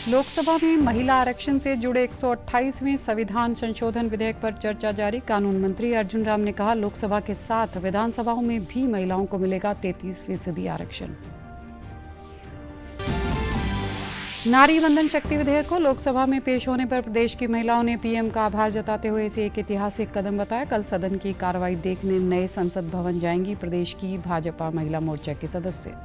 लोकसभा में महिला आरक्षण से जुड़े 128वें संविधान संशोधन विधेयक पर चर्चा जारी। कानून मंत्री अर्जुन राम ने कहा, लोकसभा के साथ विधानसभाओं में भी महिलाओं को मिलेगा 33% आरक्षण। नारी वंदन शक्ति विधेयक को लोकसभा में पेश होने पर प्रदेश की महिलाओं ने पीएम का आभार जताते हुए इसे एक ऐतिहासिक कदम बताया। कल सदन की कार्रवाई देखने नए संसद भवन जाएंगी प्रदेश की भाजपा महिला मोर्चा के सदस्य।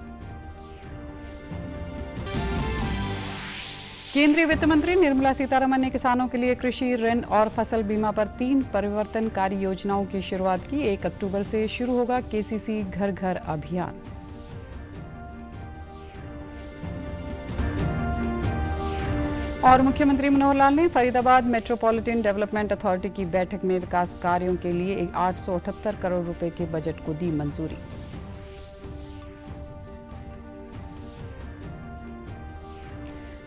केंद्रीय वित्त मंत्री निर्मला सीतारमण ने किसानों के लिए कृषि ऋण और फसल बीमा पर 3 परिवर्तनकारी योजनाओं की शुरुआत की। 1 अक्टूबर से शुरू होगा केसीसी घर घर अभियान। और मुख्यमंत्री मनोहर लाल ने फरीदाबाद मेट्रोपॉलिटन डेवलपमेंट अथॉरिटी की बैठक में विकास कार्यों के लिए 878 करोड़ रुपए के बजट को दी मंजूरी।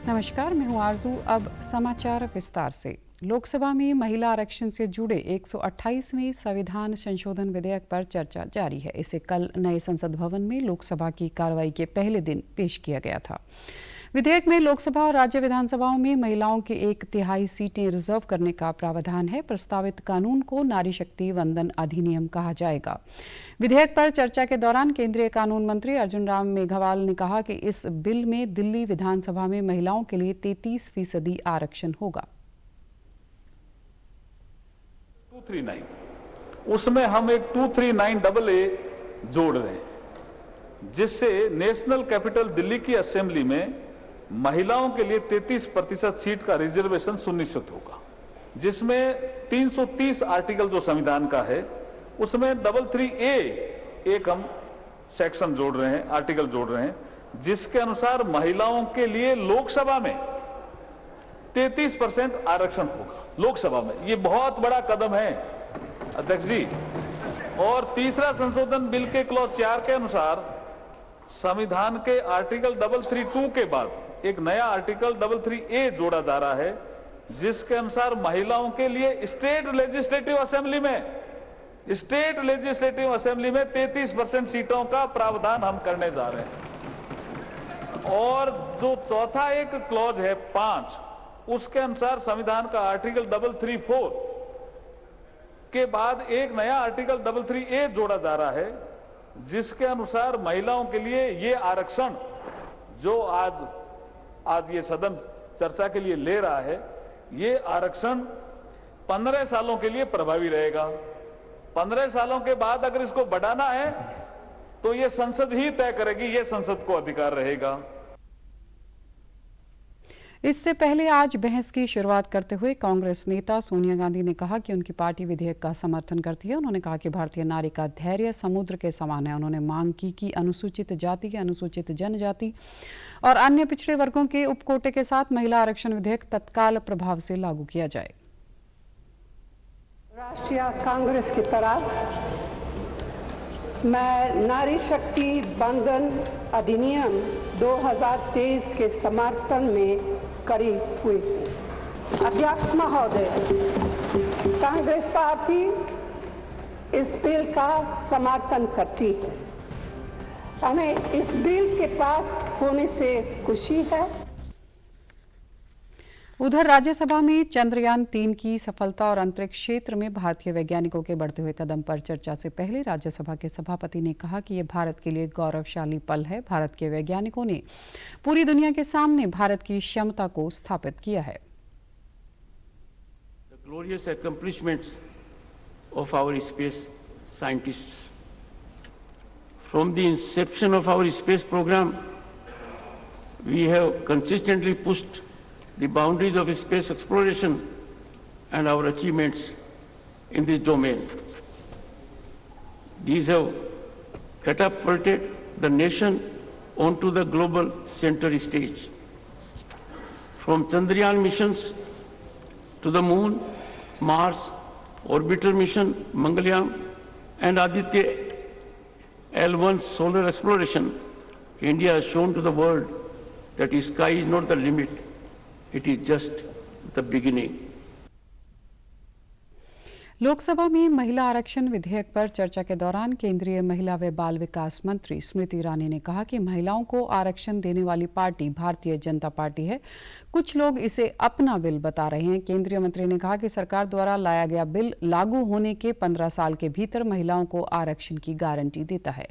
नमस्कार, मैं हूं आरजू। अब समाचार विस्तार से। लोकसभा में महिला आरक्षण से जुड़े 128वें संविधान संशोधन विधेयक पर चर्चा जारी है। इसे कल नए संसद भवन में लोकसभा की कार्रवाई के पहले दिन पेश किया गया था। विधेयक में लोकसभा और राज्य विधानसभाओं में महिलाओं के 1/3 सीटें रिजर्व करने का प्रावधान है। प्रस्तावित कानून को नारी शक्ति वंदन अधिनियम कहा जाएगा। विधेयक पर चर्चा के दौरान केंद्रीय कानून मंत्री अर्जुन राम मेघवाल ने कहा कि इस बिल में दिल्ली विधानसभा में महिलाओं के लिए 33% आरक्षण होगा। 239 उसमें हम एक 239AA जोड़ रहे हैं, जिससे नेशनल कैपिटल दिल्ली की असेंबली में महिलाओं के लिए 33% सीट का रिजर्वेशन सुनिश्चित होगा, जिसमें 330 आर्टिकल जो संविधान का है उसमें 33A एक हम सेक्शन जोड़ रहे हैं, आर्टिकल जोड़ रहे हैं, जिसके अनुसार महिलाओं के लिए लोकसभा में 33% आरक्षण होगा। लोकसभा में ये बहुत बड़ा कदम है अध्यक्ष जी। और तीसरा संशोधन बिल के क्लॉज 4 के अनुसार संविधान के आर्टिकल 332 के बाद एक नया आर्टिकल 33A जोड़ा जा रहा है, जिसके अनुसार महिलाओं के लिए स्टेट लेजिस्लेटिव असेंबली में 33% सीटों का प्रावधान हम करने जा रहे हैं। और जो चौथा एक क्लॉज है 5, उसके अनुसार संविधान का आर्टिकल 334 के बाद एक नया आर्टिकल 33A जोड़ा जा रहा है, जिसके अनुसार महिलाओं के लिए ये आरक्षण जो आज ये सदन चर्चा के लिए ले रहा है, ये आरक्षण 15 सालों के लिए प्रभावी रहेगा। 15 सालों के बाद अगर इसको बढ़ाना है तो ये संसद ही तय करेगी, ये संसद को अधिकार रहेगा। इससे पहले आज बहस की शुरुआत करते हुए कांग्रेस नेता सोनिया गांधी ने कहा कि उनकी पार्टी विधेयक का समर्थन करती है। उन्होंने कहा कि भारतीय नारी का धैर्य समुद्र के समान है। उन्होंने मांग की कि अनुसूचित जाति, अनुसूचित जनजाति और अन्य पिछड़े वर्गों के उपकोटे के साथ महिला आरक्षण विधेयक तत्काल प्रभाव से लागू किया जाए। राष्ट्रीय कांग्रेस की तरफ मैं नारी शक्ति वंदन अधिनियम 2023 के समर्थन में करी हुई हूँ। अध्यक्ष महोदय, कांग्रेस पार्टी इस बिल का समर्थन करती है। हमें इस बिल के पास होने से खुशी है। उधर राज्यसभा में चंद्रयान 3 की सफलता और अंतरिक्ष क्षेत्र में भारतीय वैज्ञानिकों के बढ़ते हुए कदम पर चर्चा से पहले राज्यसभा के सभापति ने कहा कि यह भारत के लिए गौरवशाली पल है। भारत के वैज्ञानिकों ने पूरी दुनिया के सामने भारत की क्षमता को स्थापित किया है। The glorious accomplishments of our space scientists. From the inception of our space program, we have consistently pushed the boundaries of space exploration and our achievements in this domain. These have catapulted the nation onto the global center stage. From Chandrayaan missions to the Moon, Mars, Orbital mission, Mangalyaan, and Aditya L1 solar exploration, India has shown to the world that sky is not the limit. It is just the beginning. Lok Sabha में महिला आरक्षण विधेयक पर चर्चा के दौरान केंद्रीय महिला व बाल विकास मंत्री स्मृति ईरानी ने कहा कि महिलाओं को आरक्षण देने वाली पार्टी भारतीय जनता पार्टी है। कुछ लोग इसे अपना बिल बता रहे हैं। केंद्रीय मंत्री ने कहा कि सरकार द्वारा लाया गया बिल लागू होने के 15 साल के भीतर महिलाओं को आरक्षण की गारंटी देता है।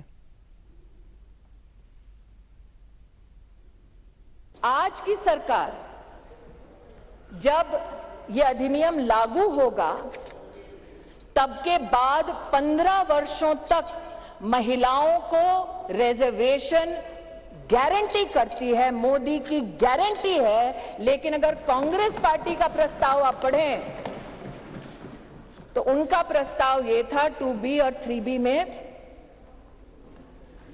आज की सरकार जब ये अधिनियम लागू होगा तब के बाद 15 वर्षों तक महिलाओं को रिजर्वेशन गारंटी करती है, मोदी की गारंटी है। लेकिन अगर कांग्रेस पार्टी का प्रस्ताव आप पढ़ें तो उनका प्रस्ताव ये था 2B और 3B में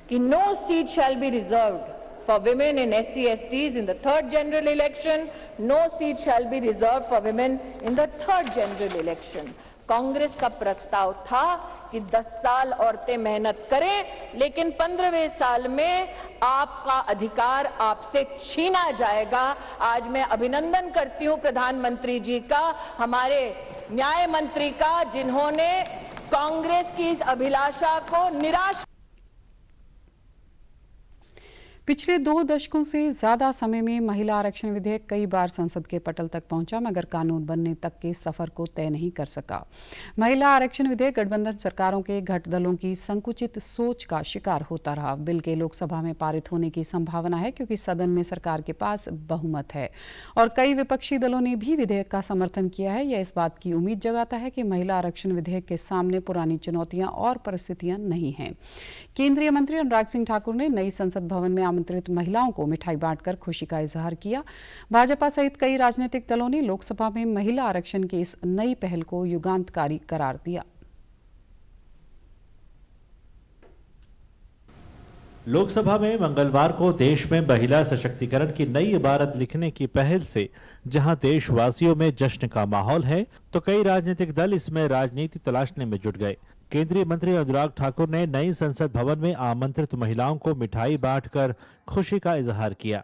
कि no seat shall be reserved for women in SC/STs in the third general election, no seat shall be reserved for women in the third general election. Congress का प्रस्ताव था कि 10 साल औरतें मेहनत करें, लेकिन 15वें साल में आपका अधिकार आपसे छीना जाएगा। आज मैं अभिनंदन करती हूं प्रधानमंत्री जी का, हमारे न्याय मंत्री का, जिन्होंने कांग्रेस की इस अभिलाषा को निराश। पिछले 2 दशकों से ज्यादा समय में महिला आरक्षण विधेयक कई बार संसद के पटल तक पहुंचा, मगर कानून बनने तक के सफर को तय नहीं कर सका। महिला आरक्षण विधेयक गठबंधन सरकारों के घटक दलों की संकुचित सोच का शिकार होता रहा। बिल के लोकसभा में पारित होने की संभावना है क्योंकि सदन में सरकार के पास बहुमत है और कई विपक्षी दलों ने भी विधेयक का समर्थन किया है। यह इस बात की उम्मीद जगाता है कि महिला आरक्षण विधेयक के सामने पुरानी चुनौतियां और परिस्थितियां नहीं हैं। केंद्रीय मंत्री अनुराग सिंह ठाकुर ने नई संसद भवन में आमंत्रित महिलाओं को मिठाई बांटकर खुशी का इजहार किया। भाजपा सहित कई राजनीतिक दलों ने लोकसभा में महिला आरक्षण की इस नई पहल को युगांतकारी करार दिया। लोकसभा में मंगलवार को देश में महिला सशक्तिकरण की नई इबारत लिखने की पहल से जहां देशवासियों में जश्न का माहौल है, तो कई राजनीतिक दल इसमें राजनीति तलाशने में जुट गए। केंद्रीय मंत्री अनुराग ठाकुर ने नई संसद भवन में आमंत्रित महिलाओं को मिठाई बांटकर खुशी का इजहार किया।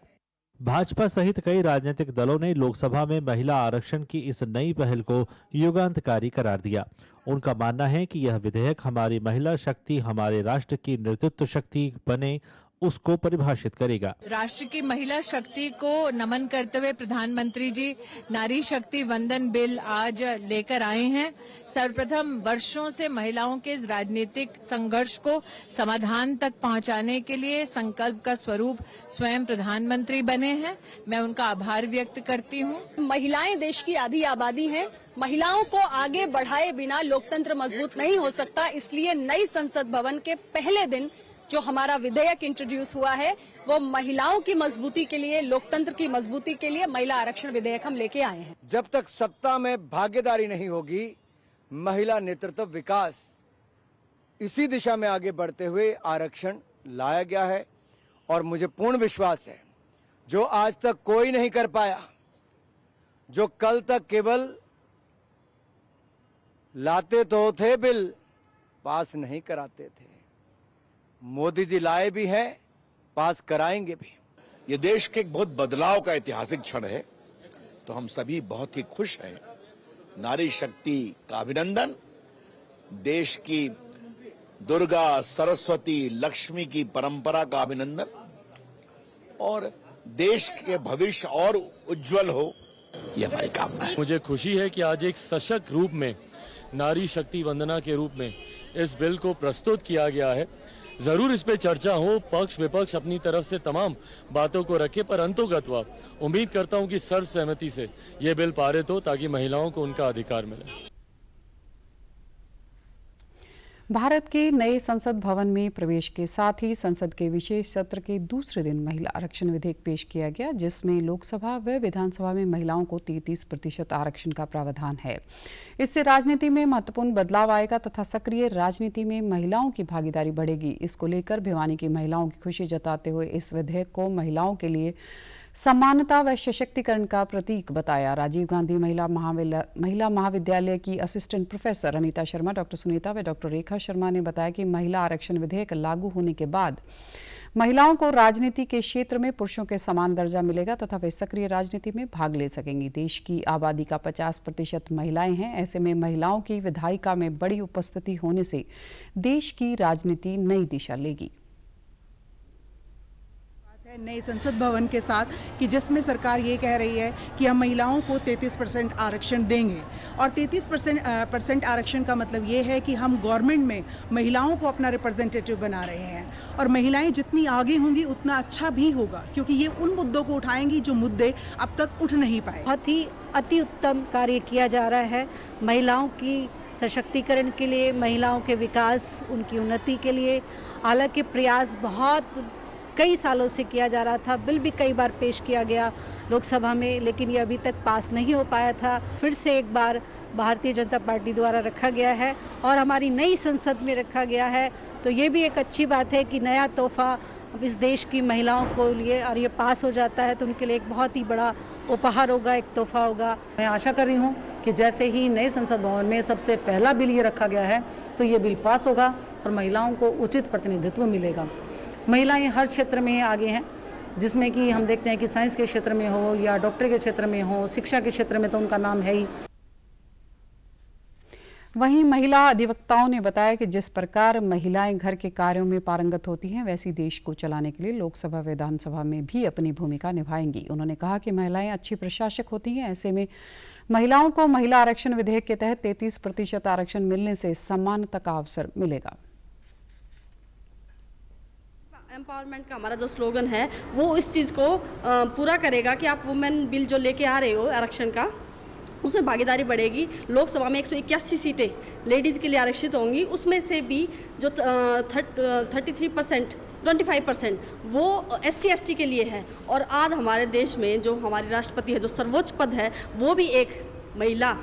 भाजपा सहित कई राजनीतिक दलों ने लोकसभा में महिला आरक्षण की इस नई पहल को युगांतकारी करार दिया। उनका मानना है कि यह विधेयक हमारी महिला शक्ति, हमारे राष्ट्र की नेतृत्व शक्ति बने, उसको परिभाषित करेगा। राष्ट्र की महिला शक्ति को नमन करते हुए प्रधानमंत्री जी नारी शक्ति वंदन बिल आज लेकर आए हैं। सर्वप्रथम वर्षों से महिलाओं के राजनीतिक संघर्ष को समाधान तक पहुंचाने के लिए संकल्प का स्वरूप स्वयं प्रधानमंत्री बने हैं। मैं उनका आभार व्यक्त करती हूं। महिलाएं देश की आधी आबादी हैं। महिलाओं को आगे बढ़ाए बिना लोकतंत्र मजबूत नहीं हो सकता। इसलिए नई संसद भवन के पहले दिन जो हमारा विधेयक इंट्रोड्यूस हुआ है वो महिलाओं की मजबूती के लिए, लोकतंत्र की मजबूती के लिए महिला आरक्षण विधेयक हम लेके आए हैं। जब तक सत्ता में भागीदारी नहीं होगी, महिला नेतृत्व विकास, इसी दिशा में आगे बढ़ते हुए आरक्षण लाया गया है और मुझे पूर्ण विश्वास है जो आज तक कोई नहीं कर पाया, जो कल तक केवल लाते तो थे बिल, पास नहीं कराते थे, मोदी जी लाए भी हैं, पास कराएंगे भी। ये देश के एक बहुत बदलाव का ऐतिहासिक क्षण है, तो हम सभी बहुत ही खुश हैं। नारी शक्ति का अभिनंदन, देश की दुर्गा, सरस्वती, लक्ष्मी की परंपरा का अभिनंदन और देश के भविष्य और उज्जवल हो, ये हमारी कामना है। मुझे खुशी है कि आज एक सशक्त रूप में नारी शक्ति वंदना के रूप में इस बिल को प्रस्तुत किया गया है। जरूर इस पे चर्चा हो, पक्ष विपक्ष अपनी तरफ से तमाम बातों को रखे, पर अंतोगत्वा उम्मीद करता हूं कि सर्वसहमति से ये बिल पारित हो ताकि महिलाओं को उनका अधिकार मिले। भारत के नए संसद भवन में प्रवेश के साथ ही संसद के विशेष सत्र के दूसरे दिन महिला आरक्षण विधेयक पेश किया गया, जिसमें लोकसभा व विधानसभा में महिलाओं को 33% आरक्षण का प्रावधान है। इससे राजनीति में महत्वपूर्ण बदलाव आएगा तथा सक्रिय राजनीति में महिलाओं की भागीदारी बढ़ेगी। इसको लेकर भिवानी की महिलाओं की खुशी जताते हुए इस विधेयक को महिलाओं के लिए समानता व सशक्तिकरण का प्रतीक बताया। राजीव गांधी महिला महाविद्यालय की assistant professor Anita Sharma, doctor Sunita व डॉक्टर रेखा शर्मा ने बताया कि महिला आरक्षण विधेयक लागू होने के बाद महिलाओं को राजनीति के क्षेत्र में पुरुषों के समान दर्जा मिलेगा तथा वे सक्रिय राजनीति में भाग ले सकेंगी। देश की आबादी का 50% महिलाएं हैं। ऐसे में महिलाओं की विधायिका में बड़ी उपस्थिति होने से देश की राजनीति नई दिशा लेगी। नए संसद भवन के साथ कि जिसमें सरकार ये कह रही है कि हम महिलाओं को 33% आरक्षण देंगे और 33% आरक्षण का मतलब ये है कि हम गवर्नमेंट में महिलाओं को अपना रिप्रेजेंटेटिव बना रहे हैं और महिलाएं जितनी आगे होंगी उतना अच्छा भी होगा, क्योंकि ये उन मुद्दों को उठाएंगी जो मुद्दे अब तक उठ नहीं पाए। बहुत ही अति उत्तम कार्य किया जा रहा है महिलाओं की सशक्तिकरण के लिए, महिलाओं के विकास, उनकी उन्नति के लिए। हालांकि प्रयास बहुत कई सालों से किया जा रहा था, बिल भी कई बार पेश किया गया लोकसभा में, लेकिन ये अभी तक पास नहीं हो पाया था। फिर से एक बार भारतीय जनता पार्टी द्वारा रखा गया है और हमारी नई संसद में रखा गया है, तो ये भी एक अच्छी बात है कि नया तोहफा अब इस देश की महिलाओं को लिए, और ये पास हो जाता है तो उनके लिए एक बहुत ही बड़ा उपहार होगा, एक तोहफा होगा। मैं आशा कर रही हूँ कि जैसे ही नए संसद भवन में सबसे पहला बिल ये रखा गया है तो ये बिल पास होगा और महिलाओं को उचित प्रतिनिधित्व मिलेगा। महिलाएं हर क्षेत्र में आगे हैं, जिसमें कि हम देखते हैं कि साइंस के क्षेत्र में हो या डॉक्टरी के क्षेत्र में हो, शिक्षा के क्षेत्र में तो उनका नाम है ही। वहीं महिला अधिवक्ताओं ने बताया कि जिस प्रकार महिलाएं घर के कार्यों में पारंगत होती हैं, वैसी देश को चलाने के लिए लोकसभा विधानसभा में भी अपनी भूमिका निभाएंगी। उन्होंने कहा कि महिलाएं अच्छी प्रशासक होती हैं। ऐसे में महिलाओं को महिला आरक्षण विधेयक के तहत 33% आरक्षण मिलने से समानता का अवसर मिलेगा। एम्पावरमेंट का हमारा जो स्लोगन है वो इस चीज़ को पूरा करेगा कि आप वुमेन बिल जो लेके आ रहे हो आरक्षण का, उसमें भागीदारी बढ़ेगी। लोकसभा में 181 सीटें लेडीज़ के लिए आरक्षित होंगी, उसमें से भी जो 25% वो SC/ST के लिए है। और आज हमारे देश में जो हमारे राष्ट्रपति है, जो सर्वोच्च पद है, वो भी एक महिला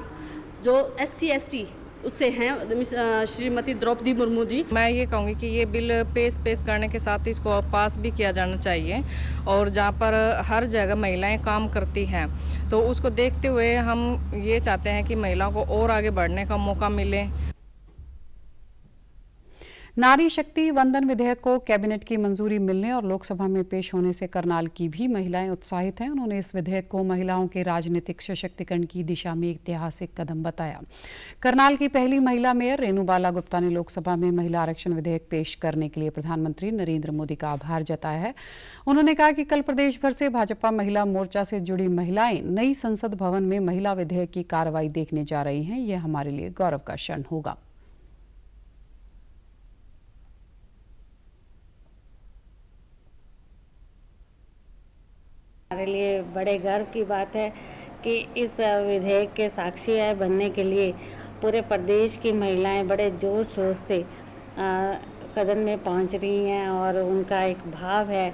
जो SC/ST उससे हैं, श्रीमती द्रौपदी मुर्मू जी। मैं ये कहूँगी कि ये बिल पेश करने के साथ इसको पास भी किया जाना चाहिए, और जहाँ पर हर जगह महिलाएं काम करती हैं तो उसको देखते हुए हम ये चाहते हैं कि महिलाओं को और आगे बढ़ने का मौका मिले। नारी शक्ति वंदन विधेयक को कैबिनेट की मंजूरी मिलने और लोकसभा में पेश होने से करनाल की भी महिलाएं उत्साहित हैं। उन्होंने इस विधेयक को महिलाओं के राजनीतिक सशक्तिकरण की दिशा में ऐतिहासिक कदम बताया। करनाल की पहली महिला मेयर रेणु बाला गुप्ता ने लोकसभा में महिला आरक्षण विधेयक पेश करने के लिए प्रधानमंत्री नरेंद्र मोदी का आभार जताया है। उन्होंने कहा कि कल प्रदेश भर से भाजपा महिला मोर्चा से जुड़ी महिलाएं नई संसद भवन में महिला विधेयक की कार्रवाई देखने जा रही हैं। यह हमारे लिए गौरव का क्षण होगा। हमारे लिए बड़े गर्व की बात है कि इस विधेयक के साक्षी बनने के लिए पूरे प्रदेश की महिलाएं बड़े जोर शोर से सदन में पहुंच रही हैं, और उनका एक भाव है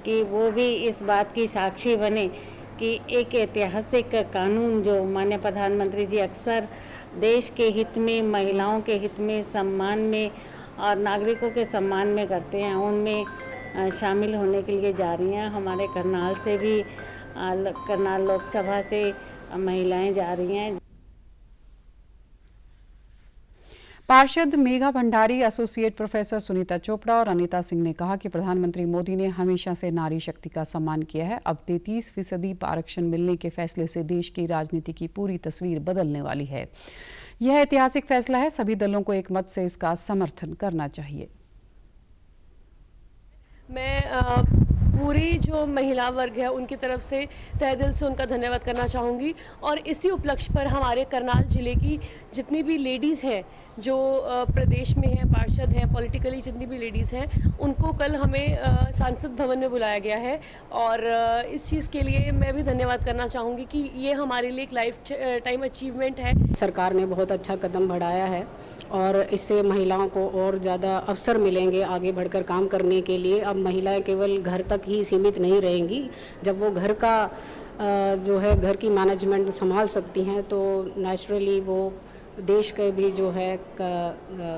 कि वो भी इस बात की साक्षी बने कि एक ऐतिहासिक कानून जो माननीय प्रधानमंत्री जी अक्सर देश के हित में, महिलाओं के हित में, सम्मान में और नागरिकों के सम्मान में करते हैं, उनमें शामिल होने के लिए जा रही हैं। हमारे करनाल से भी, करनाल लोकसभा से महिलाएं जा रही हैं। पार्षद मेघा भंडारी, एसोसिएट प्रोफेसर सुनीता चोपड़ा और अनीता सिंह ने कहा कि प्रधानमंत्री मोदी ने हमेशा से नारी शक्ति का सम्मान किया है। अब 33% आरक्षण मिलने के फैसले से देश की राजनीति की पूरी तस्वीर बदलने वाली है। यह ऐतिहासिक फैसला है, सभी दलों को एक मत से इसका समर्थन करना चाहिए। मैं पूरी जो महिला वर्ग है उनकी तरफ से तहे दिल से उनका धन्यवाद करना चाहूँगी, और इसी उपलक्ष्य पर हमारे करनाल जिले की जितनी भी लेडीज़ हैं जो प्रदेश में हैं, पार्षद हैं, पॉलिटिकली जितनी भी लेडीज़ हैं, उनको कल हमें सांसद भवन में बुलाया गया है। और इस चीज़ के लिए मैं भी धन्यवाद करना चाहूँगी कि ये हमारे लिए एक लाइफ टाइम अचीवमेंट है। सरकार ने बहुत अच्छा कदम बढ़ाया है और इससे महिलाओं को और ज़्यादा अवसर मिलेंगे आगे बढ़कर काम करने के लिए। अब महिलाएं केवल घर तक ही सीमित नहीं रहेंगी, जब वो घर का जो है घर की मैनेजमेंट संभाल सकती हैं तो नेचुरली वो देश के भी जो है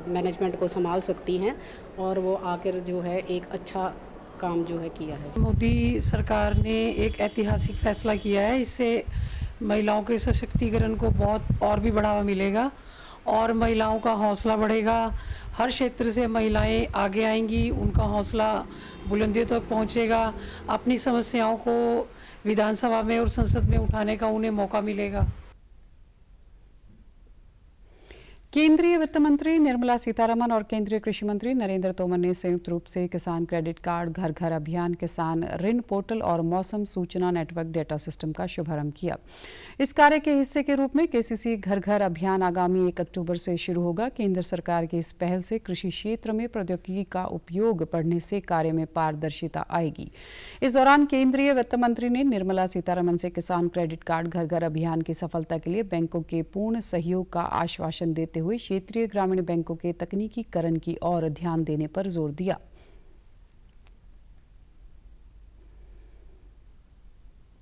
मैनेजमेंट को संभाल सकती हैं, और वो आकर जो है एक अच्छा काम जो है किया है। मोदी सरकार ने एक ऐतिहासिक फैसला किया है, इससे महिलाओं के सशक्तिकरण को बहुत और भी बढ़ावा मिलेगा और महिलाओं का हौसला बढ़ेगा। हर क्षेत्र से महिलाएं आगे आएंगी, उनका हौसला बुलंदियों तक पहुंचेगा, अपनी समस्याओं को विधानसभा में और संसद में उठाने का उन्हें मौका मिलेगा। केंद्रीय वित्त मंत्री निर्मला सीतारमण और केंद्रीय कृषि मंत्री नरेंद्र तोमर ने संयुक्त रूप से किसान क्रेडिट कार्ड, घर घर अभियान, किसान ऋण पोर्टल और मौसम सूचना नेटवर्क डेटा सिस्टम का शुभारंभ किया। इस कार्य के हिस्से के रूप में केसीसी घर घर अभियान आगामी 1 अक्टूबर से शुरू होगा। केंद्र सरकार की इस पहल से कृषि क्षेत्र में प्रौद्योगिकी का उपयोग बढ़ने से कार्य में पारदर्शिता आएगी। इस दौरान केंद्रीय वित्त मंत्री ने निर्मला सीतारमण से किसान क्रेडिट कार्ड, घर घर अभियान की सफलता के लिए बैंकों के पूर्ण सहयोग का आश्वासन देते हुए क्षेत्रीय ग्रामीण बैंकों के तकनीकीकरण की ओर ध्यान देने पर जोर दिया।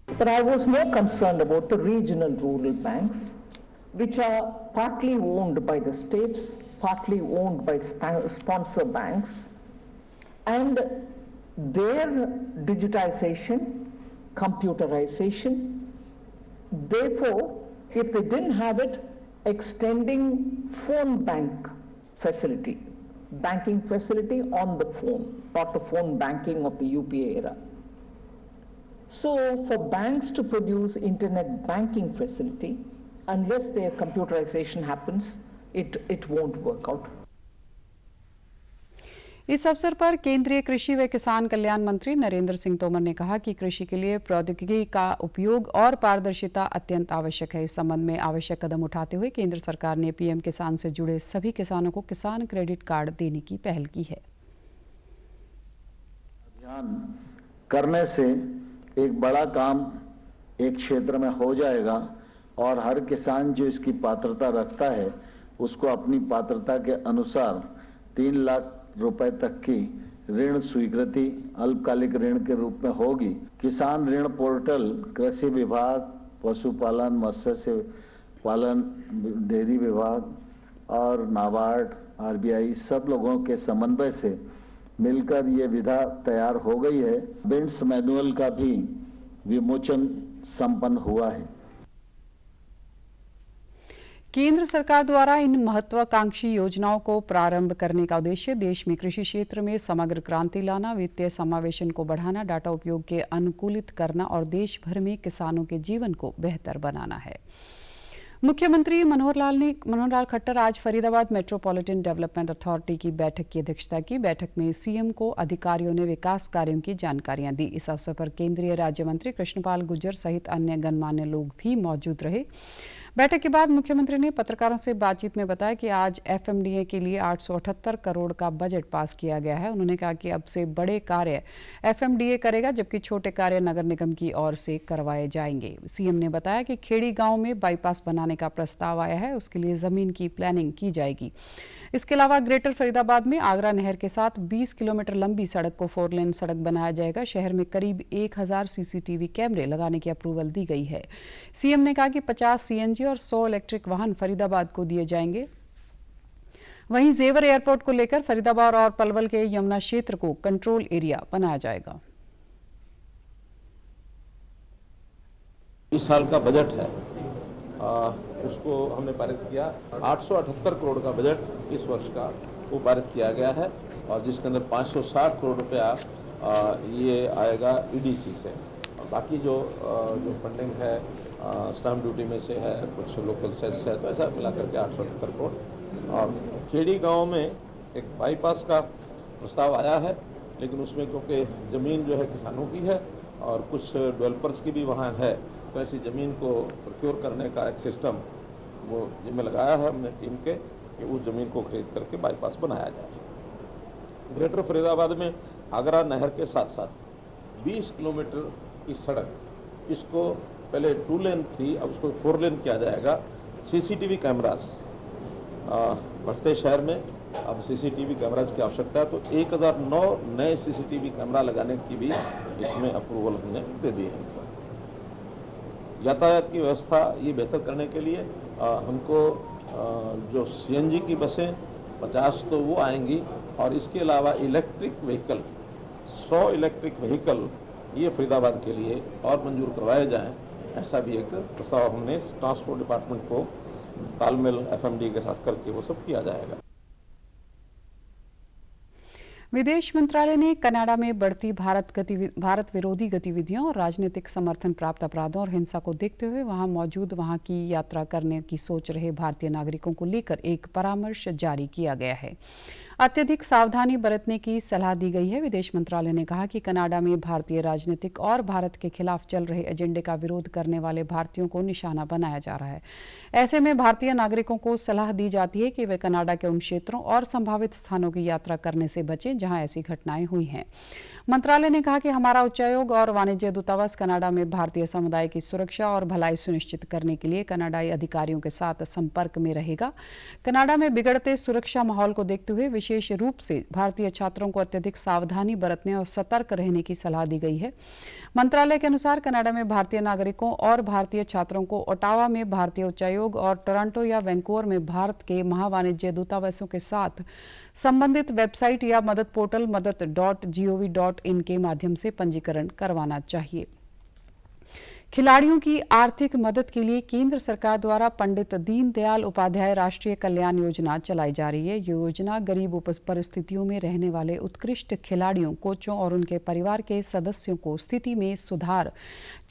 But I was more concerned about the regional rural banks, which are partly owned by the states, partly owned by sponsor banks, and their digitization, computerization. Therefore, if they didn't have it, extending phone bank facility, banking facility on the phone, not the phone banking of the UPA era. So for banks to produce internet banking facility, unless their computerization happens, it won't work out. इस अवसर पर केंद्रीय कृषि व किसान कल्याण मंत्री नरेंद्र सिंह तोमर ने कहा कि कृषि के लिए प्रौद्योगिकी का उपयोग और पारदर्शिता अत्यंत आवश्यक है। इस संबंध में आवश्यक कदम उठाते हुए केंद्र सरकार ने पीएम किसान से जुड़े सभी किसानों को किसान क्रेडिट कार्ड देने की पहल की है। अभियान करने से एक बड़ा काम एक क्षेत्र में हो जाएगा और हर किसान जो इसकी पात्रता रखता है उसको अपनी पात्रता के अनुसार 3 लाख रुपए तक की ऋण स्वीकृति अल्पकालिक ऋण के रूप में होगी। किसान ऋण पोर्टल कृषि विभाग, पशुपालन, मत्स्य पालन, डेयरी विभाग और नाबार्ड, आरबीआई सब लोगों के समन्वय से मिलकर ये विधा तैयार हो गई है। बिन्स मैनुअल का भी विमोचन संपन्न हुआ है। केंद्र सरकार द्वारा इन महत्वाकांक्षी योजनाओं को प्रारंभ करने का उद्देश्य देश में कृषि क्षेत्र में समग्र क्रांति लाना, वित्तीय समावेशन को बढ़ाना, डाटा उपयोग के अनुकूलित करना और देश भर में किसानों के जीवन को बेहतर बनाना है। मुख्यमंत्री मनोहर लाल खट्टर आज फरीदाबाद मेट्रोपॉलिटन डेवलपमेंट अथॉरिटी की बैठक की अध्यक्षता की। बैठक में सीएम को अधिकारियों ने विकास कार्यों की जानकारियां दी। इस अवसर पर केंद्रीय राज्य मंत्री कृष्णपाल गुर्जर सहित अन्य गणमान्य लोग भी मौजूद रहे। बैठक के बाद मुख्यमंत्री ने पत्रकारों से बातचीत में बताया कि आज एफएमडीए के लिए 878 करोड़ का बजट पास किया गया है। उन्होंने कहा कि अब से बड़े कार्य एफएमडीए करेगा, जबकि छोटे कार्य नगर निगम की ओर से करवाए जाएंगे। सीएम ने बताया कि खेड़ी गांव में बाईपास बनाने का प्रस्ताव आया है, उसके लिए जमीन की प्लानिंग की जाएगी। इसके अलावा ग्रेटर फरीदाबाद में आगरा नहर के साथ 20 किलोमीटर लंबी सड़क को 4 लेन सड़क बनाया जाएगा। शहर में करीब 1000 सीसीटीवी कैमरे लगाने की अप्रूवल दी गई है। सीएम ने कहा कि 50 सीएनजी और 100 इलेक्ट्रिक वाहन फरीदाबाद को दिए जाएंगे। वहीं जेवर एयरपोर्ट को लेकर फरीदाबाद और पलवल के यमुना क्षेत्र को कंट्रोल एरिया बनाया जाएगा। इस साल का बजट है उसको हमने पारित किया। 878 करोड़ का बजट इस वर्ष का वो पारित किया गया है और जिसके अंदर 560 करोड़ रुपया ये आएगा ईडीसी से और बाकी जो फंडिंग है स्टैम्प ड्यूटी में से है, कुछ लोकल सेस है, तो ऐसा मिला करके 878 करोड़। और खेड़ी गांव में एक बाईपास का प्रस्ताव आया है, लेकिन उसमें क्योंकि ज़मीन जो है किसानों की है और कुछ डेवलपर्स की भी वहाँ है, तो ऐसी ज़मीन को प्रोक्योर करने का एक सिस्टम वो जिम्मे लगाया है हमने टीम के कि उस ज़मीन को खरीद करके बाईपास बनाया जाए। ग्रेटर फरीदाबाद में आगरा नहर के साथ साथ 20 किलोमीटर की सड़क, इसको पहले 2 लेन थी, अब उसको 4 लेन किया जाएगा। सीसीटीवी कैमरास बढ़ते शहर में अब सीसीटीवी कैमरास की आवश्यकता है, तो 1009 नए सीसीटीवी कैमरा लगाने की भी इसमें अप्रूवल हमने दे दी है। यातायात की व्यवस्था ये बेहतर करने के लिए हमको जो सीएनजी की बसें 50 तो वो आएंगी और इसके अलावा इलेक्ट्रिक व्हीकल 100 इलेक्ट्रिक व्हीकल ये फरीदाबाद के लिए और मंजूर करवाए जाएं, ऐसा भी एक प्रस्ताव हमने ट्रांसपोर्ट डिपार्टमेंट को तालमेल एफएमडी के साथ करके वो सब किया जाएगा। विदेश मंत्रालय ने कनाडा में बढ़ती भारत विरोधी गतिविधियों और राजनीतिक समर्थन प्राप्त अपराधों और हिंसा को देखते हुए वहां की यात्रा करने की सोच रहे भारतीय नागरिकों को लेकर एक परामर्श जारी किया गया है। अत्यधिक सावधानी बरतने की सलाह दी गई है। विदेश मंत्रालय ने कहा कि कनाडा में भारतीय राजनीतिक और भारत के खिलाफ चल रहे एजेंडे का विरोध करने वाले भारतीयों को निशाना बनाया जा रहा है। ऐसे में भारतीय नागरिकों को सलाह दी जाती है कि वे कनाडा के उन क्षेत्रों और संभावित स्थानों की यात्रा करने से बचें जहां ऐसी घटनाएं हुई हैं। मंत्रालय ने कहा कि हमारा उच्चायोग और वाणिज्य दूतावास कनाडा में भारतीय समुदाय की सुरक्षा और भलाई सुनिश्चित करने के लिए कनाडाई अधिकारियों के साथ संपर्क में रहेगा। कनाडा में बिगड़ते सुरक्षा माहौल को देखते हुए विशेष रूप से भारतीय छात्रों को अत्यधिक सावधानी बरतने और सतर्क रहने की सलाह दी गई है। मंत्रालय के अनुसार कनाडा में भारतीय नागरिकों और भारतीय छात्रों को ओटावा में भारतीय उच्चायोग और टोरंटो या वैंकूवर में भारत के महावाणिज्य दूतावासों के साथ संबंधित वेबसाइट या मदद पोर्टल madat.gov.in के माध्यम से पंजीकरण करवाना चाहिए। खिलाड़ियों की आर्थिक मदद के लिए केंद्र सरकार द्वारा पंडित दीनदयाल उपाध्याय राष्ट्रीय कल्याण योजना चलाई जा रही है। ये योजना गरीब परिस्थितियों में रहने वाले उत्कृष्ट खिलाड़ियों, कोचों और उनके परिवार के सदस्यों को स्थिति में सुधार,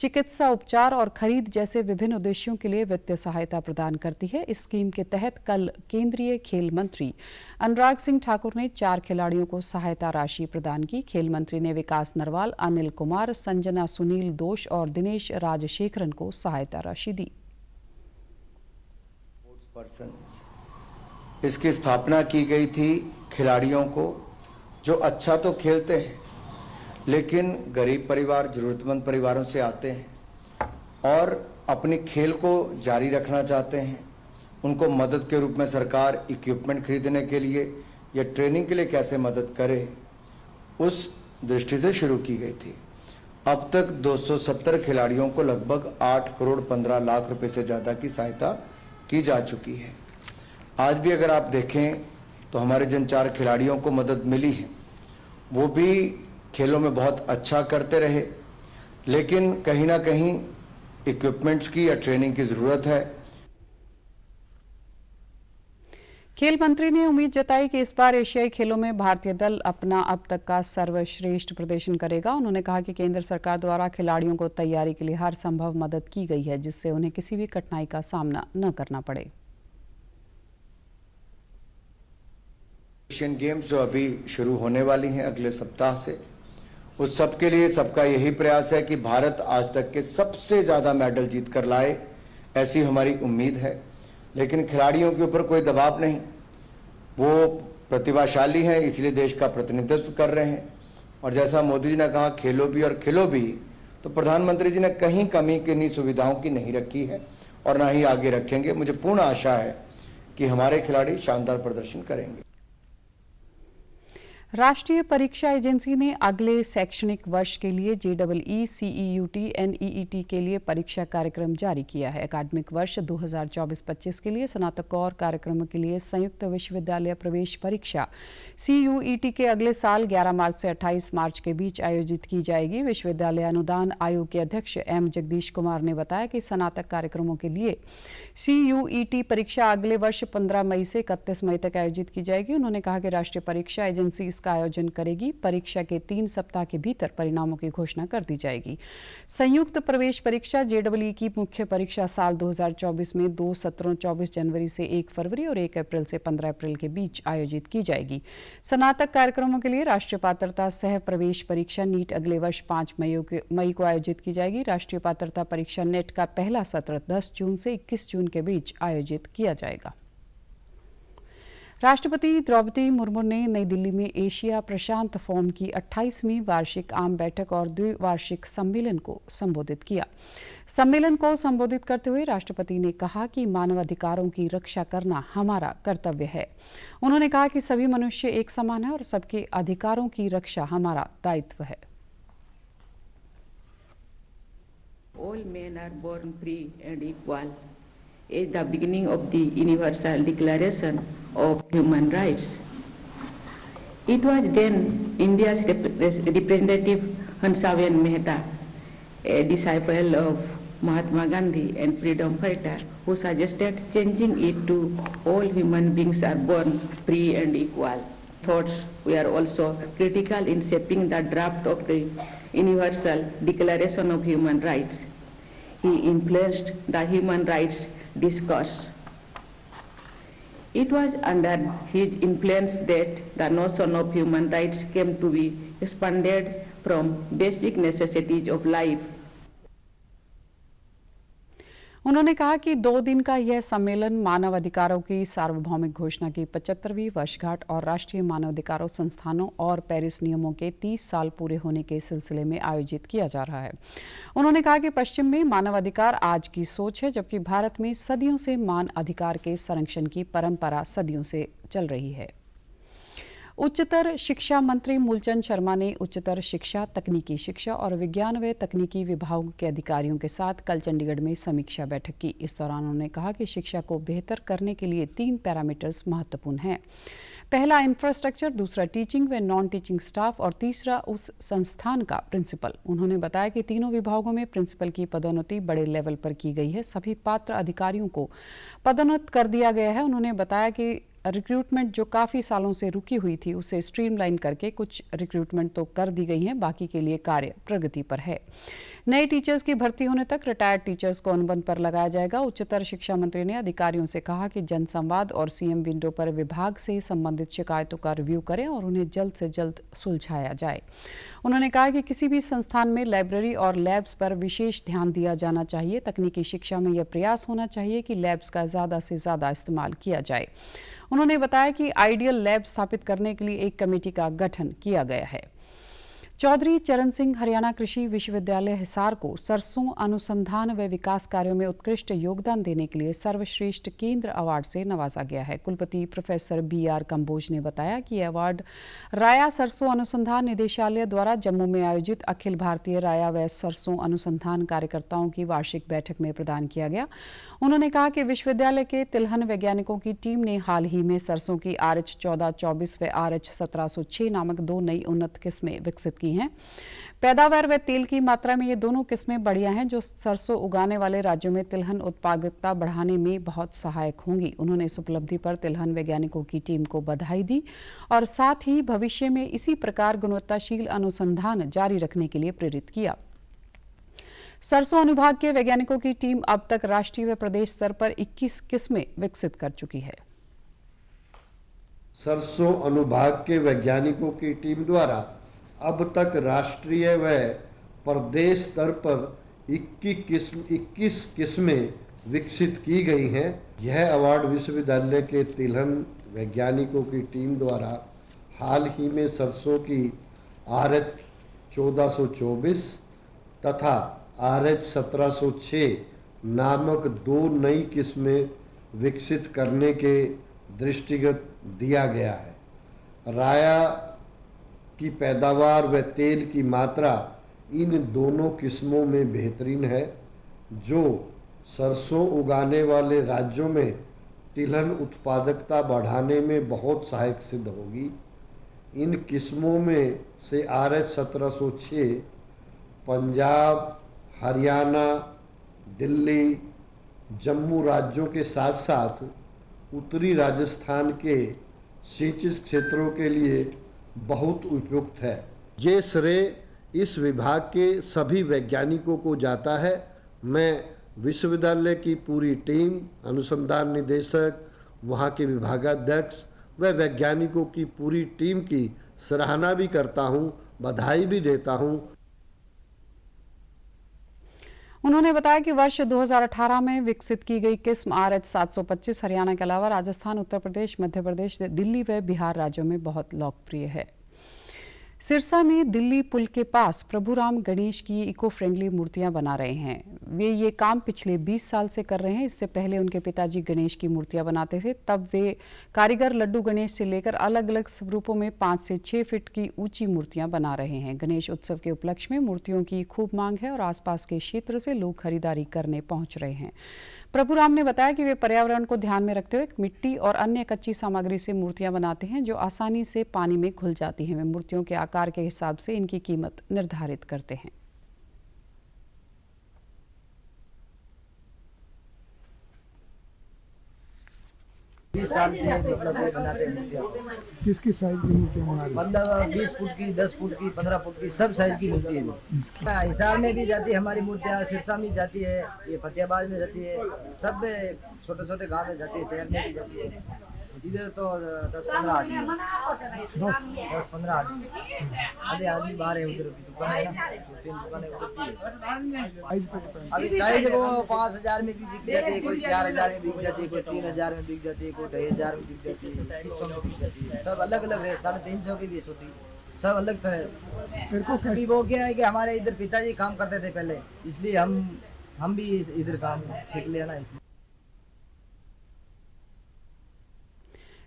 चिकित्सा उपचार और खरीद जैसे विभिन्न उद्देश्यों के लिए वित्तीय सहायता प्रदान करती है। इस स्कीम के तहत कल केंद्रीय खेल मंत्री अनुराग सिंह ठाकुर ने 4 खिलाड़ियों को सहायता राशि प्रदान की। खेल मंत्री ने विकास नरवाल, अनिल कुमार, संजना सुनील दोष और दिनेश राजशेखरन को सहायता राशि दी। इसकी स्थापना की गई थी खिलाड़ियों को जो अच्छा तो खेलते हैं लेकिन गरीब परिवार, जरूरतमंद परिवारों से आते हैं और अपनी खेल को जारी रखना चाहते हैं। उनको मदद के रूप में सरकार इक्विपमेंट खरीदने के लिए या ट्रेनिंग के लिए कैसे मदद करे, उस दृष्टि से शुरू की गई थी। अब तक 270 खिलाड़ियों को लगभग 8 करोड़ 15 लाख रुपए से ज़्यादा की सहायता की जा चुकी है। आज भी अगर आप देखें तो हमारे जिन 4 खिलाड़ियों को मदद मिली है वो भी खेलों में बहुत अच्छा करते रहे, लेकिन कहीं ना कहीं इक्विपमेंट्स की या ट्रेनिंग की ज़रूरत है। खेल मंत्री ने उम्मीद जताई कि इस बार एशियाई खेलों में भारतीय दल अपना अब तक का सर्वश्रेष्ठ प्रदर्शन करेगा। उन्होंने कहा कि केंद्र सरकार द्वारा खिलाड़ियों को तैयारी के लिए हर संभव मदद की गई है जिससे उन्हें किसी भी कठिनाई का सामना न करना पड़े। एशियन गेम्स जो अभी शुरू होने वाली हैं अगले सप्ताह से, उस सब के लिए सबका यही प्रयास है कि भारत आज तक के सबसे ज्यादा मेडल जीत कर लाए, ऐसी हमारी उम्मीद है। लेकिन खिलाड़ियों के ऊपर कोई दबाव नहीं, वो प्रतिभाशाली हैं इसलिए देश का प्रतिनिधित्व कर रहे हैं। और जैसा मोदी जी ने कहा खेलो भी और खिलो भी, तो प्रधानमंत्री जी ने कहीं कमी किन्हीं सुविधाओं की नहीं रखी है और ना ही आगे रखेंगे। मुझे पूर्ण आशा है कि हमारे खिलाड़ी शानदार प्रदर्शन करेंगे। राष्ट्रीय परीक्षा एजेंसी ने अगले शैक्षणिक वर्ष के लिए JEE, CEUT, NEET के लिए परीक्षा कार्यक्रम जारी किया है। अकादमिक वर्ष 2024-25 के लिए स्नातकोत्तर कार्यक्रमों के लिए संयुक्त विश्वविद्यालय प्रवेश परीक्षा CUET के अगले साल 11 मार्च से 28 मार्च के बीच आयोजित की जाएगी। विश्वविद्यालय अनुदान आयोग के अध्यक्ष M जगदीश कुमार ने बताया कि स्नातक कार्यक्रमों के लिए CUET परीक्षा अगले वर्ष 15 मई से 31 मई तक आयोजित की जाएगी। उन्होंने कहा कि राष्ट्रीय परीक्षा एजेंसी इसका आयोजन करेगी। परीक्षा के 3 सप्ताह के भीतर परिणामों की घोषणा कर दी जाएगी। संयुक्त प्रवेश परीक्षा JEE की मुख्य परीक्षा साल 2024 में 2 सत्रों 24 जनवरी से 1 फरवरी और 1 अप्रैल से 15 अप्रैल के बीच आयोजित की जाएगी। स्नातक कार्यक्रमों के लिए राष्ट्रीय पात्रता सह प्रवेश परीक्षा NEET अगले वर्ष 5 मई को आयोजित की जाएगी। राष्ट्रीय पात्रता परीक्षा NET का पहला सत्र 10 जून से 21 जून के बीच आयोजित किया जाएगा। राष्ट्रपति द्रौपदी मुर्मू ने नई दिल्ली में एशिया प्रशांत फोरम की 28वीं वार्षिक आम बैठक और द्विवार्षिक सम्मेलन को संबोधित किया। सम्मेलन को संबोधित करते हुए राष्ट्रपति ने कहा कि मानवाधिकारों की रक्षा करना हमारा कर्तव्य है। उन्होंने कहा कि सभी मनुष्य एक समान है और सबके अधिकारों की रक्षा हमारा दायित्व है। All men are born free and equal. Is the beginning of the Universal Declaration of Human Rights. It was then India's representative Hansaben Mehta, a disciple of Mahatma Gandhi and freedom fighter, who suggested changing it to all human beings are born free and equal. thoughts were also critical in shaping the draft of the Universal Declaration of Human Rights. He influenced the human rights discourse. It was under his influence that the notion of human rights came to be expanded from basic necessities of life. उन्होंने कहा कि 2 दिन का यह सम्मेलन मानव अधिकारों की सार्वभौमिक घोषणा की 75वीं वर्षगांठ और राष्ट्रीय मानवाधिकारों संस्थानों और पेरिस नियमों के 30 साल पूरे होने के सिलसिले में आयोजित किया जा रहा है। उन्होंने कहा कि पश्चिम में मानवाधिकार आज की सोच है, जबकि भारत में सदियों से मान अधिकार के संरक्षण की परंपरा सदियों से चल रही है। उच्चतर शिक्षा मंत्री मूलचंद शर्मा ने उच्चतर शिक्षा, तकनीकी शिक्षा और विज्ञान व तकनीकी विभागों के अधिकारियों के साथ कल चंडीगढ़ में समीक्षा बैठक की। इस दौरान उन्होंने कहा कि शिक्षा को बेहतर करने के लिए 3 पैरामीटर्स महत्वपूर्ण हैं। पहला इंफ्रास्ट्रक्चर, दूसरा टीचिंग व नॉन टीचिंग स्टाफ और तीसरा उस संस्थान का प्रिंसिपल। उन्होंने बताया कि तीनों विभागों में प्रिंसिपल की पदोन्नति बड़े लेवल पर की गई है। सभी पात्र अधिकारियों को पदोन्नत कर दिया गया है। उन्होंने बताया कि रिक्रूटमेंट जो काफ़ी सालों से रुकी हुई थी उसे स्ट्रीमलाइन करके कुछ रिक्रूटमेंट तो कर दी गई हैं, बाकी के लिए कार्य प्रगति पर है। नए टीचर्स की भर्ती होने तक रिटायर्ड टीचर्स को अनुबंध पर लगाया जाएगा। उच्चतर शिक्षा मंत्री ने अधिकारियों से कहा कि जनसंवाद और सीएम विंडो पर विभाग से संबंधित शिकायतों का रिव्यू करें और उन्हें जल्द से जल्द सुलझाया जाए। उन्होंने कहा कि किसी भी संस्थान में लाइब्रेरी और लैब्स पर विशेष ध्यान दिया जाना चाहिए। तकनीकी शिक्षा में यह प्रयास होना चाहिए कि लैब्स का ज़्यादा से ज़्यादा इस्तेमाल किया जाए। उन्होंने बताया कि आइडियल लैब स्थापित करने के लिए एक कमेटी का गठन किया गया है। चौधरी चरण सिंह हरियाणा कृषि विश्वविद्यालय हिसार को सरसों अनुसंधान व विकास कार्यों में उत्कृष्ट योगदान देने के लिए सर्वश्रेष्ठ केंद्र अवार्ड से नवाजा गया है। कुलपति प्रोफेसर BR कंबोज ने बताया कि यह अवार्ड राया सरसों अनुसंधान निदेशालय द्वारा जम्मू में आयोजित अखिल भारतीय राया व सरसों अनुसंधान कार्यकर्ताओं की वार्षिक बैठक में प्रदान किया गया। उन्होंने कहा कि विश्वविद्यालय के तिलहन वैज्ञानिकों की टीम ने हाल ही में सरसों की RH 1424 व RH 1706 नामक 2 नई उन्नत किस्में विकसित की हैं। पैदावार व तेल की मात्रा में ये दोनों किस्में बढ़िया हैं, जो सरसों उगाने वाले राज्यों में तिलहन उत्पादकता बढ़ाने में बहुत सहायक होंगी। उन्होंने इस उपलब्धि पर तिलहन वैज्ञानिकों की टीम को बधाई दी और साथ ही भविष्य में इसी प्रकार गुणवत्ताशील अनुसंधान जारी रखने के लिए प्रेरित किया। सरसों अनुभाग के वैज्ञानिकों की टीम अब तक राष्ट्रीय व प्रदेश स्तर पर 21 किस्में विकसित कर चुकी है। सरसों अनुभाग के वैज्ञानिकों की टीम द्वारा अब तक राष्ट्रीय व प्रदेश स्तर पर 21 किस्में विकसित की गई हैं। यह अवार्ड विश्वविद्यालय के तिलहन वैज्ञानिकों की टीम द्वारा हाल ही में सरसों की RH 1424 तथा RH 1706 नामक 2 नई किस्में विकसित करने के दृष्टिगत दिया गया है। राया की पैदावार व तेल की मात्रा इन दोनों किस्मों में बेहतरीन है, जो सरसों उगाने वाले राज्यों में तिलहन उत्पादकता बढ़ाने में बहुत सहायक सिद्ध होगी। इन किस्मों में से RH 1706 पंजाब, हरियाणा, दिल्ली, जम्मू राज्यों के साथ साथ उत्तरी राजस्थान के सिंचित क्षेत्रों के लिए बहुत उपयुक्त है। ये श्रेय इस विभाग के सभी वैज्ञानिकों को जाता है। मैं विश्वविद्यालय की पूरी टीम, अनुसंधान निदेशक, वहाँ के विभागाध्यक्ष व वैज्ञानिकों की पूरी टीम की सराहना भी करता हूँ, बधाई भी देता हूँ। उन्होंने बताया कि वर्ष 2018 में विकसित की गई किस्म RH 725 हरियाणा के अलावा राजस्थान, उत्तर प्रदेश, मध्य प्रदेश, दिल्ली व बिहार राज्यों में बहुत लोकप्रिय है। सिरसा में दिल्ली पुल के पास प्रभुराम गणेश की इको फ्रेंडली मूर्तियां बना रहे हैं। वे ये काम पिछले 20 साल से कर रहे हैं। इससे पहले उनके पिताजी गणेश की मूर्तियां बनाते थे। तब वे कारीगर लड्डू गणेश से लेकर अलग अलग स्वरूपों में 5 से 6 फीट की ऊंची मूर्तियां बना रहे हैं। गणेश उत्सव के उपलक्ष्य में मूर्तियों की खूब मांग है और आसपास के क्षेत्र से लोग खरीदारी करने पहुंच रहे हैं। प्रभुराम ने बताया कि वे पर्यावरण को ध्यान में रखते हुए मिट्टी और अन्य कच्ची सामग्री से मूर्तियां बनाते हैं, जो आसानी से पानी में घुल जाती हैं। वे मूर्तियों के आकार के हिसाब से इनकी कीमत निर्धारित करते हैं। 20 साल से मतलब ये बनाते हैं मूर्तियाँ। किस किस साइज की मूर्तियाँ बना रही हैं? मतलब 20 फुट की, 10 फुट की, 15 फुट की, सब साइज की मिलती है। हिसार में भी जाती है हमारी मूर्तियाँ, सिरसा में जाती है, ये फतेहाबाद में जाती है, सब में छोटे छोटे गाँव में जाती है, शहर में भी जाती है। इधर तो 10-15 आदमी, 10-15 आदमी, अभी आदमी बाहर है, उधर की दुकान है ना, 2-3 दुकानें अभी साइज वो 5000 में भी बिक जाती है, कोई 4000 में बिक जाती है, कोई 3000 में बिक जाती है, कोई 2500 में बिक जाती है, 300 में बिक जाती है, सब अलग अलग है। 350 की भी होती है, सब अलग तरह। अभी वो क्या है कि हमारे इधर पिताजी काम करते थे पहले, इसलिए हम भी इधर काम सीख लिया ना। इसलिए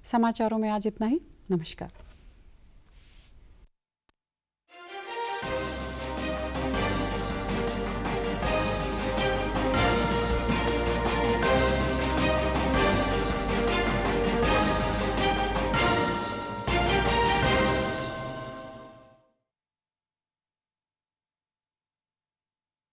समाचारों में आज इतना ही। नमस्कार।